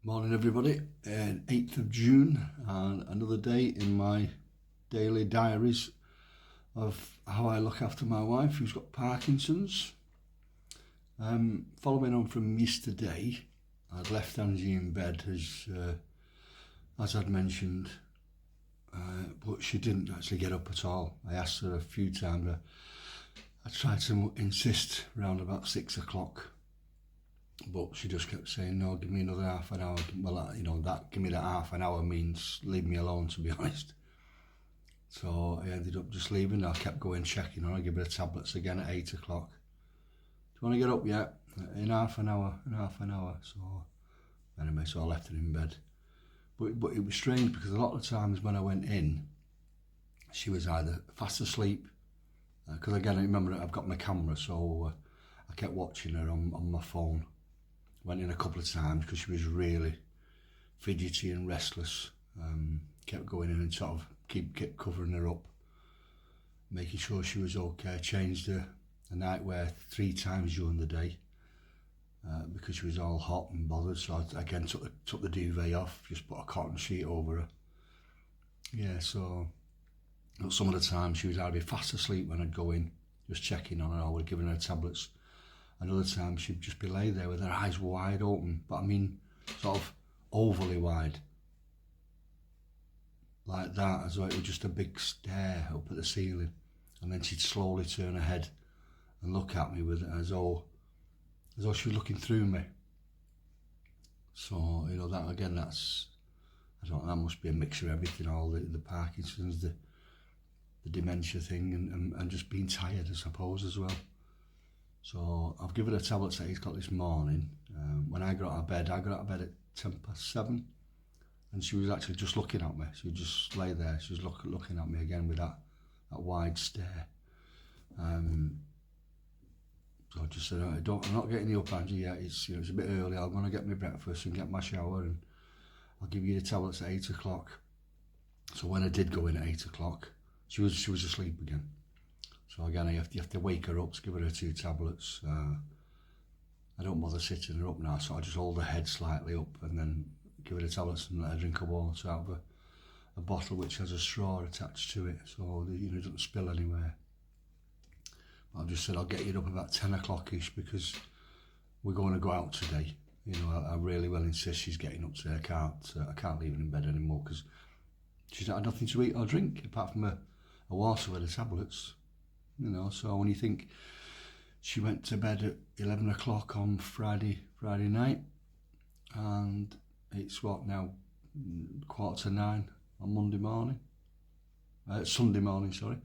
Morning everybody, 8th of June and another day in my daily diaries of how I look after my wife who's got Parkinson's. Following on from yesterday, I'd left Angie in bed as I'd mentioned, but she didn't actually get up at all. I asked her a few times, I tried to insist around about 6 o'clock. But she just kept saying, no, give me another half an hour. Well, give me that half an hour means leave me alone, to be honest. So I ended up just leaving. I kept going, checking on her. I give her the tablets again at 8 o'clock. Do you want to get up yet? In half an hour. So anyway, so I left her in bed. But it was strange because a lot of times when I went in, she was either fast asleep, because again, I remember I've got my camera, so I kept watching her on my phone. Went in a couple of times because she was really fidgety and restless. Kept going in and sort of kept covering her up, making sure she was okay. Changed her nightwear 3 times during the day because she was all hot and bothered. So I again took the duvet off, just put a cotton sheet over her. Yeah, so some of the time she was either fast asleep when I'd go in, just checking on her, or I'd given her tablets. Another time she'd just be lay there with her eyes wide open, but I mean sort of overly wide. Like that, as though it was just a big stare up at the ceiling. And then she'd slowly turn her head and look at me with it as though she was looking through me. So, that again, I don't know, that must be a mixture of everything, all the Parkinson's, the dementia thing, and just being tired, I suppose, as well. So I've given her tablets at 8 o'clock this morning. When I got out of bed at 7:10, and she was actually just looking at me. She would just lay there. She was looking at me again with that wide stare. So I just said, I'm not getting you up, Angie, yet. It's a bit early. I'm going to get my breakfast and get my shower, and I'll give you the tablets at 8 o'clock. So when I did go in at 8 o'clock, she was asleep again. So again, you have to wake her up to give her 2 tablets. I don't bother sitting her up now, so I just hold her head slightly up and then give her the tablets and let her drink a water out of a bottle which has a straw attached to it, so that it doesn't spill anywhere. But I've just said I'll get you up about 10 o'clock-ish because we're going to go out today. I really will insist she's getting up today. I can't leave her in bed anymore because she's not had nothing to eat or drink apart from a water with the tablets. So when you think she went to bed at 11 o'clock on Friday night, and it's what now, 9:15 on Sunday morning, sorry.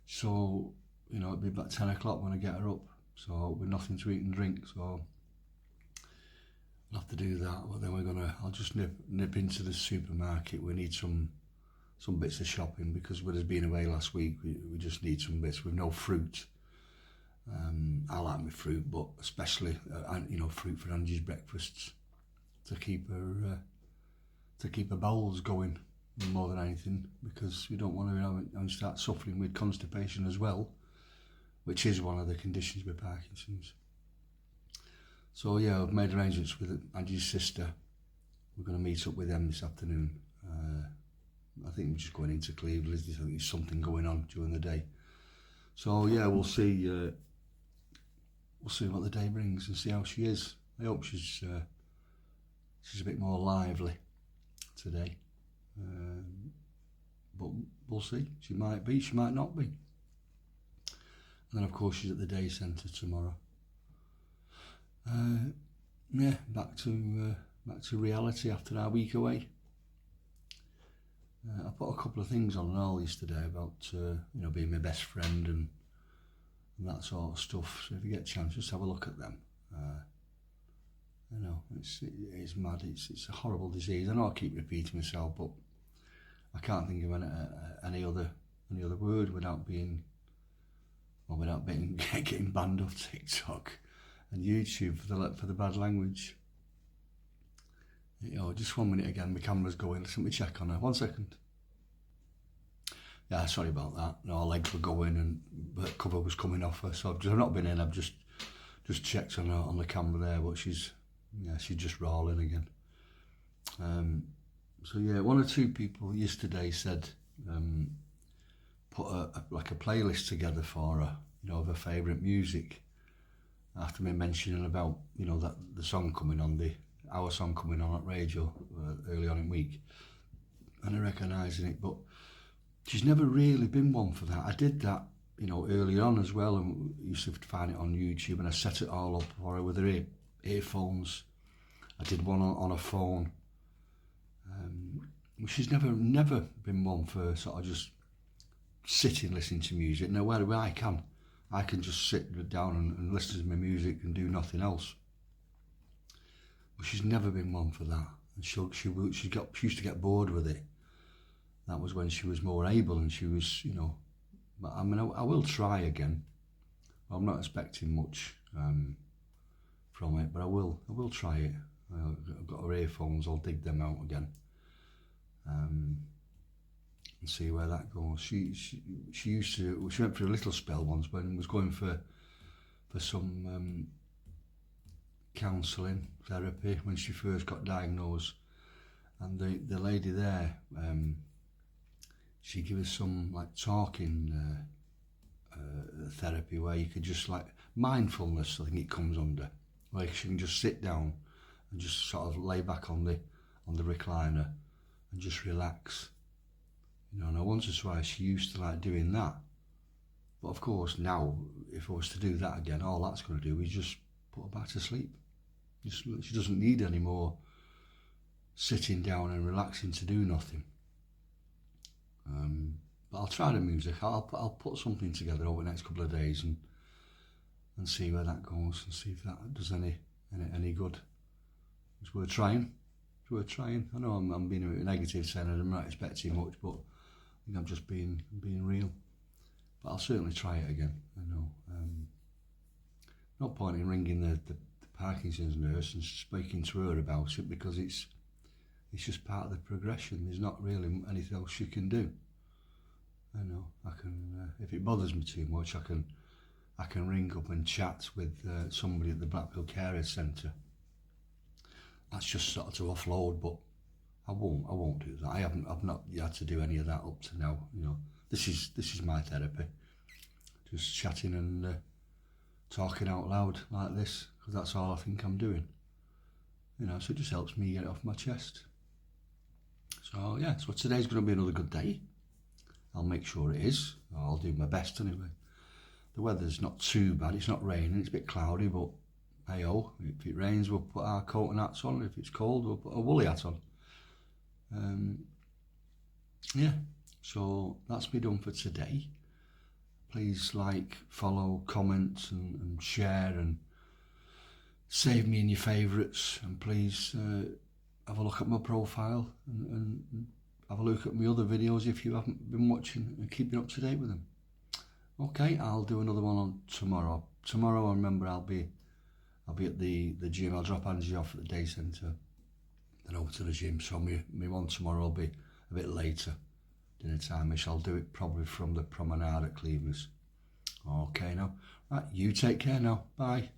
So, it'd be about 10 o'clock when I get her up, so with nothing to eat and drink, so I'll have to do that. But then I'll just nip into the supermarket. We need some bits of shopping because with us being away last week, we just need some bits with no fruit. I like my fruit, but especially fruit for Angie's breakfasts to keep her bowels going more than anything, because we don't want to start suffering with constipation as well, which is one of the conditions with Parkinson's. So yeah, I've made arrangements with Angie's sister. We're going to meet up with them this afternoon. I think we're just going into Cleveland. I think there's something going on during the day. So yeah, we'll see what the day brings and see how she is. I hope she's a bit more lively today. But we'll see. She might be, she might not be. And then of course she's at the day centre tomorrow. Back to reality after our week away. I put a couple of things on and all yesterday about being my best friend and that sort of stuff. So if you get a chance, just have a look at them. It's mad. It's a horrible disease. I know I keep repeating myself, but I can't think of any other word without getting banned off TikTok and YouTube for the bad language. Just 1 minute again, my camera's going. Let me check on her. 1 second. Yeah, sorry about that. No, her legs were going and the cover was coming off her. So I've not been in. I've just checked on the camera there, but she's just rolling again. So yeah, one or two people yesterday said put like a playlist together for her, of her favourite music. After me mentioning about that the song coming on our song coming on at radio early on in the week, and her recognising it, but she's never really been one for that. I did that early on as well, and used to find it on YouTube, and I set it all up for her with her earphones. I did one on a phone. She's never been one for sort of just sitting listening to music. Now where I can just sit down and listen to my music and do nothing else. But she's never been one for that, and she used to get bored with it. That was when she was more able, and she was But I mean, I will try again. I'm not expecting much from it, but I will try it. I've got her earphones. I'll dig them out again. And see where that goes. She went for a little spell once when was going for some counselling therapy when she first got diagnosed, and the lady there, she gave us some like talking therapy where you could just like mindfulness. I think it comes under, like she can just sit down and just sort of lay back on the recliner and just relax. And I once or twice she used to like doing that. But of course now, if I was to do that again, all that's going to do is just put her back to sleep. She doesn't need any more sitting down and relaxing to do nothing. But I'll try the music. I'll put something together over the next couple of days and see where that goes, and see if that does any good. It's worth trying. I know I'm being a bit negative, saying I'm not expecting much, but I think I'm just being real. But I'll certainly try it again. I know. No point in ringing the Parkinson's nurse and speaking to her about it, because it's just part of the progression. There's not really anything else you can do. I know. I can, if it bothers me too much, I can ring up and chat with somebody at the Blackpool Carers Centre. That's just sort of to offload, but I won't do that. I've not had to do any of that up to now. This is my therapy. Just chatting and talking out loud like this, because that's all I think I'm doing. So it just helps me get it off my chest. So yeah, so today's going to be another good day. I'll make sure it is. I'll do my best anyway. The weather's not too bad. It's not raining. It's a bit cloudy, but hey-oh, if it rains, we'll put our coat and hats on. If it's cold, we'll put a woolly hat on. Yeah, so that's me done for today. Please like, follow, comment and share, and save me in your favourites, and please have a look at my profile and have a look at my other videos if you haven't been watching and keeping up to date with them. Okay, I'll do another one on tomorrow. Tomorrow, I remember I'll be at the gym. I'll drop Angie off at the day centre, then over to the gym. So my one tomorrow will be a bit later, dinner time-ish. I'll do it probably from the promenade at Cleavers. Okay now. Right, you take care now. Bye.